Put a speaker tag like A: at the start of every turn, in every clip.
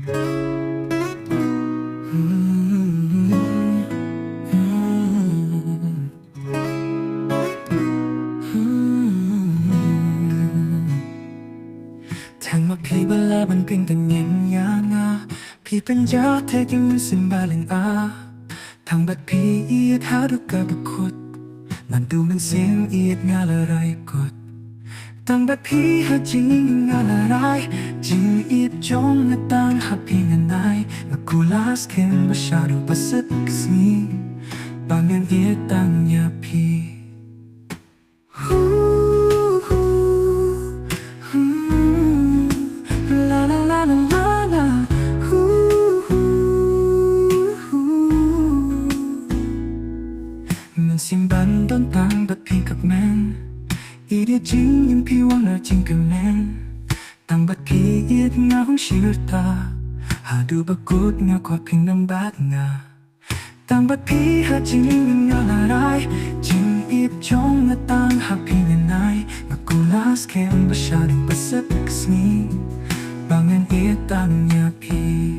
A: Thằng mà khi bà la bên kinh tình nhìn nhà nga Khi bên gió thế nhưng mình xin bà lên Thằng bật khi ít há được cả bậc khuất Nàng tu mình xem ít ngã là rai cột Thằng bật khi há chính ngã là rai Chính ít trong ngã tăng há khi ngã nai Ngã cô last khem bà xa được bà sức smi Bà ngân ít tăng nhà khi Mình xin bán đón tăng bật khi các men Ý địa chính nhưng khi quan là chính cơ men Tăng bật khi ít ngã không xưa ta Hà đủ bà cốt ngã qua kinh nâng bát ngà Tăng bật khi hà chính nhưng ngã là rai Chính ít trong ngã tăng hà khi ngã nai Ngã cô last khem bà xa đừng bà sức smi Bà ngân ít tăng nhà khi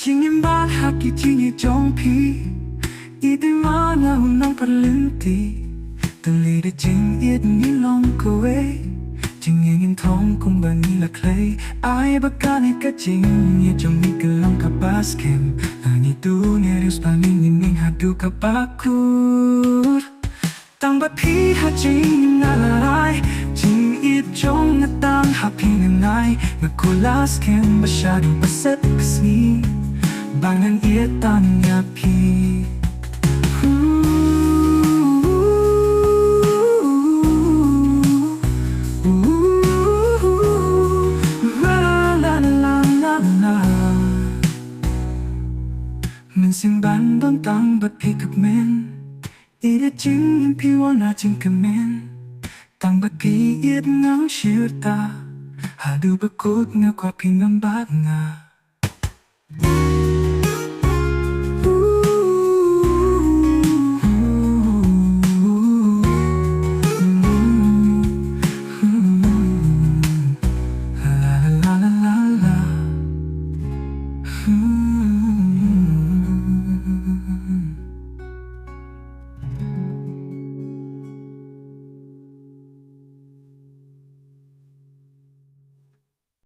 A: Chính em bát hạt kỳ chi như trong phí Ý tới má ngà hùng nông phát lưng tì Từng lì để chính ít như lòng cô ấy Chính nghe nghiên thông cùng bà nghĩ là clay Ai bà ca này cả chính như trong ní cơ lòng cả bát kèm Là như tu nghe điều bà mình nhìn hạt đủ cả bát cút Tăng bát phí hạt chính ngà là ai Chính ít trong ngà tăng hạt phí ngà nai Ngà cô last kèm bà xa đủ bà set smi Bangan ia tanya pi Mình xin bán đón tăng bật khi cực men Ý địa chính nhưng khi quan là chính cơ men Tăng bật khi ít ngáo xưa ta Hà đủ bật cốt ngã qua khi ngâm bát ngà